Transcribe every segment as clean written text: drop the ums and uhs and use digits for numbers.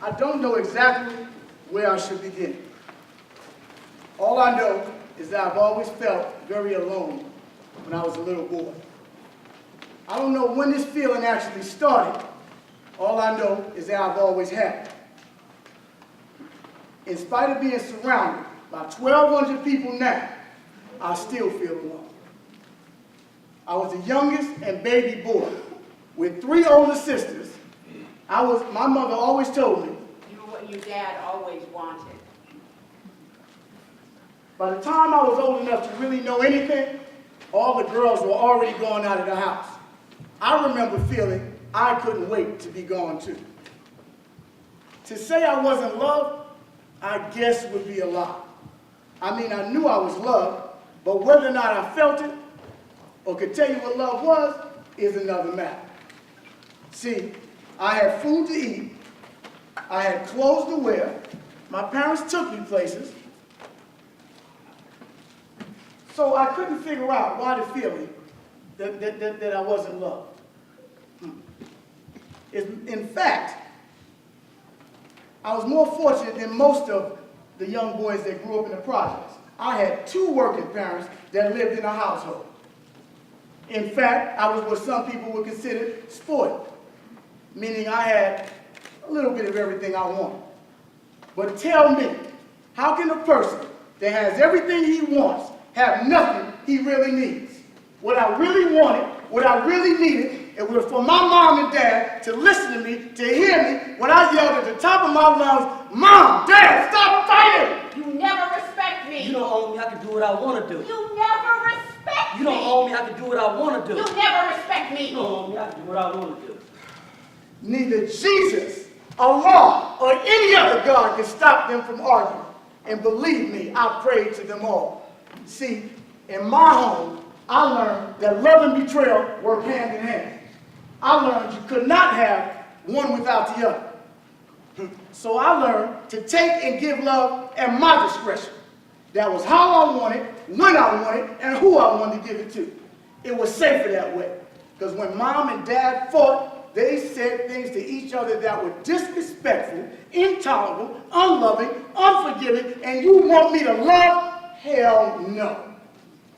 I don't know exactly where I should begin. All I know is that I've always felt very alone when I was a little boy. I don't know when this feeling actually started. All I know is that I've always had it. In spite of being surrounded by 1,200 people now, I still feel alone. I was the youngest and baby boy with 3 older sisters. My mother always told me, you were what your dad always wanted. By the time I was old enough to really know anything, all the girls were already gone out of the house. I remember feeling I couldn't wait to be gone too. To say I wasn't loved, I guess would be a lie. I mean, I knew I was loved, but whether or not I felt it or could tell you what love was is another matter. See, I had food to eat, I had clothes to wear, my parents took me places, so I couldn't figure out why the feeling that I wasn't loved. In fact, I was more fortunate than most of the young boys that grew up in the projects. I had 2 working parents that lived in a household. In fact, I was what some people would consider spoiled, meaning I had a little bit of everything I wanted. But tell me, how can a person that has everything he wants have nothing he really needs? What I really wanted, what I really needed, it was for my mom and dad to listen to me, to hear me when I yelled at the top of my lungs, "Mom, Dad, stop fighting!" You never respect me. You don't own me, I can do what I want to do. You never respect me. You don't own me, I can do what I want to do. You never respect me. You don't own me, I can do what I want to do. Neither Jesus, Allah, or any other God can stop them from arguing. And believe me, I prayed to them all. See, in my home, I learned that love and betrayal work hand in hand. I learned you could not have one without the other. So I learned to take and give love at my discretion. That was how I wanted, when I wanted, and who I wanted to give it to. It was safer that way. Because when Mom and Dad fought, they said things to each other that were disrespectful, intolerable, unloving, unforgiving, and you want me to love? Hell no.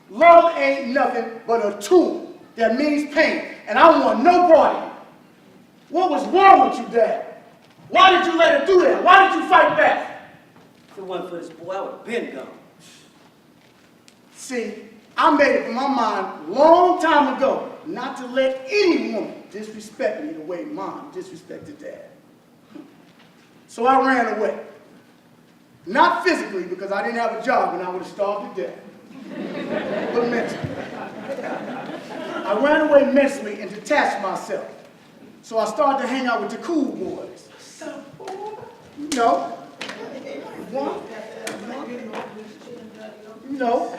Love ain't nothing but a tool that means pain, and I want no part of it. What was wrong with you, Dad? Why did you let her do that? Why did you fight back? If it wasn't for this boy, I would have been gone. See, I made it in my mind long time ago not to let any woman disrespect me the way Mom disrespected Dad. So I ran away. Not physically, because I didn't have a job and I would have starved to death. But mentally. I ran away mentally and detached myself. So I started to hang out with the cool boys.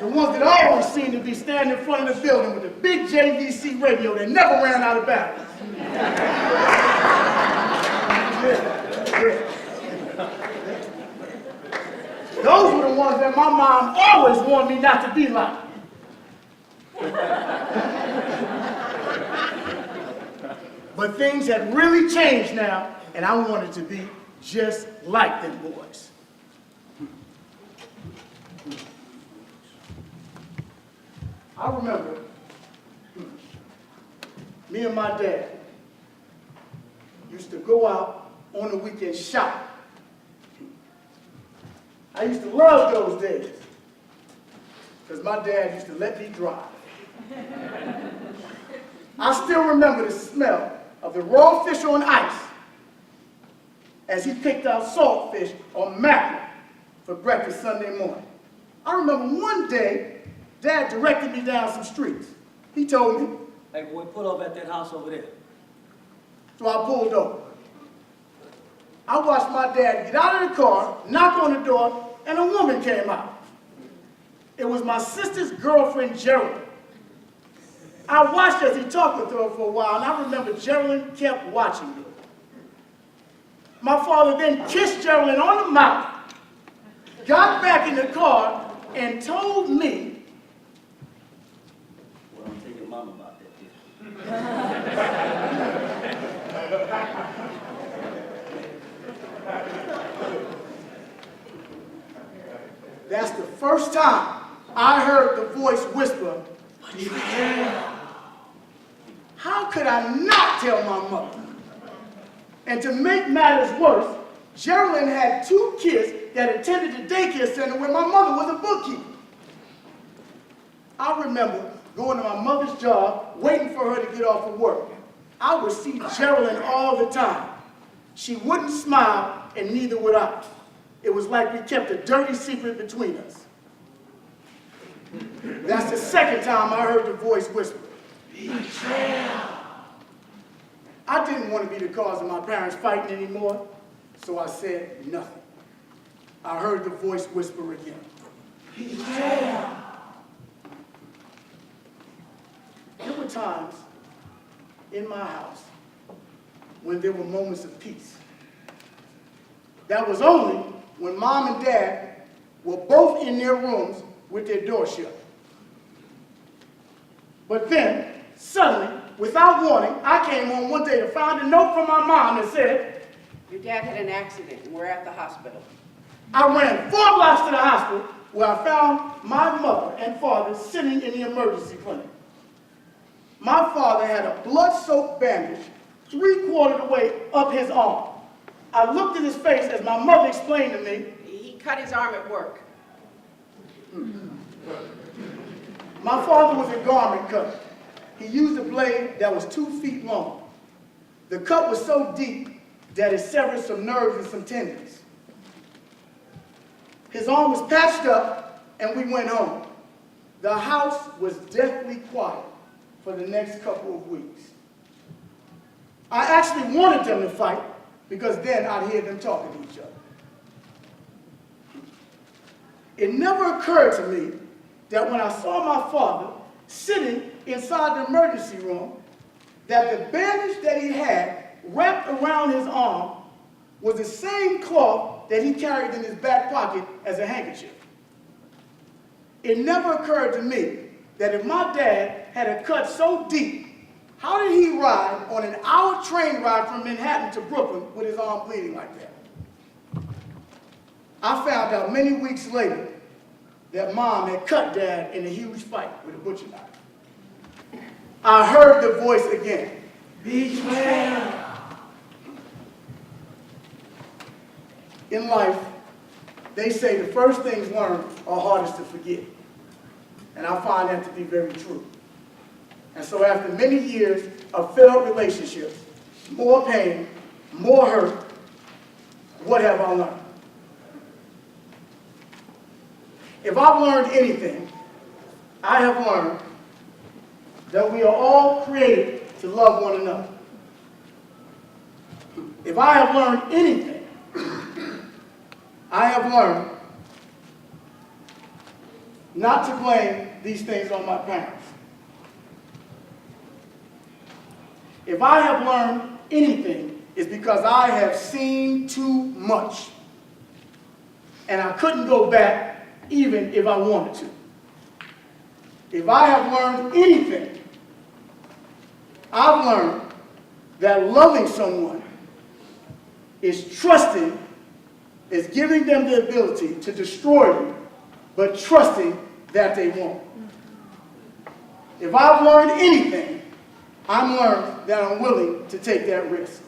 The ones that always seem to be standing in front of the building with a big JVC radio that never ran out of batteries. Those were the ones that my mom always wanted me not to be like. But things had really changed now, and I wanted to be just like them boys. I remember me and my dad used to go out on the weekend shopping. I used to love those days because my dad used to let me drive. I still remember the smell of the raw fish on ice as he picked out saltfish or mackerel for breakfast Sunday morning. I remember one day, Dad directed me down some streets. He told me, "Hey boy, pull up at that house over there." So I pulled over. I watched my dad get out of the car, knock on the door, and a woman came out. It was my sister's girlfriend, Geraldine. I watched as he talked with her for a while, and I remember Geraldine kept watching me. My father then kissed Geraldine on the mouth, got back in the car, and told me, "Well, I'm telling your mom about that, That's the first time I heard the voice whisper, how could I not tell my mother? And to make matters worse, Geraldine had 2 kids that attended the daycare center where my mother was a bookkeeper. I remember going to my mother's job, waiting for her to get off of work. I would see Geraldine all the time. She wouldn't smile, and neither would I. It was like we kept a dirty secret between us. That's the second time I heard the voice whisper, betrayal. I didn't want to be the cause of my parents fighting anymore, so I said nothing. I heard the voice whisper again, betrayal. There were times in my house when there were moments of peace. That was only when Mom and Dad were both in their rooms with their door shut. But then, suddenly, without warning, I came home one day to find a note from my mom that said, Your dad had an accident and we're at the hospital. I ran 4 blocks to the hospital where I found my mother and father sitting in the emergency clinic. My father had a blood-soaked bandage 3/4 the way up his arm. I looked at his face as my mother explained to me, He cut his arm at work. my father was a garment cutter. He used a blade that was 2 feet long. The cut was so deep that it severed some nerves and some tendons. His arm was patched up, and we went home. The house was deathly quiet for the next couple of weeks. I actually wanted them to fight because then I'd hear them talking to each other. It never occurred to me that when I saw my father sitting inside the emergency room, that the bandage that he had wrapped around his arm was the same cloth that he carried in his back pocket as a handkerchief. It never occurred to me that if my dad had a cut so deep, how did he ride on an hour train ride from Manhattan to Brooklyn with his arm bleeding like that? I found out many weeks later that Mom had cut Dad in a huge fight with a butcher knife. I heard the voice again, betrayal. In life, they say the first things learned are hardest to forget. And I find that to be very true. And so after many years of failed relationships, more pain, more hurt, what have I learned? If I've learned anything, I have learned that we are all created to love one another. If I have learned anything, I have learned not to blame these things on my parents. If I have learned anything, it's because I have seen too much. And I couldn't go back even if I wanted to. If I have learned anything, I've learned that loving someone is trusting, is giving them the ability to destroy you, but trusting that they won't. If I've learned anything, I'm learned that I'm willing to take that risk.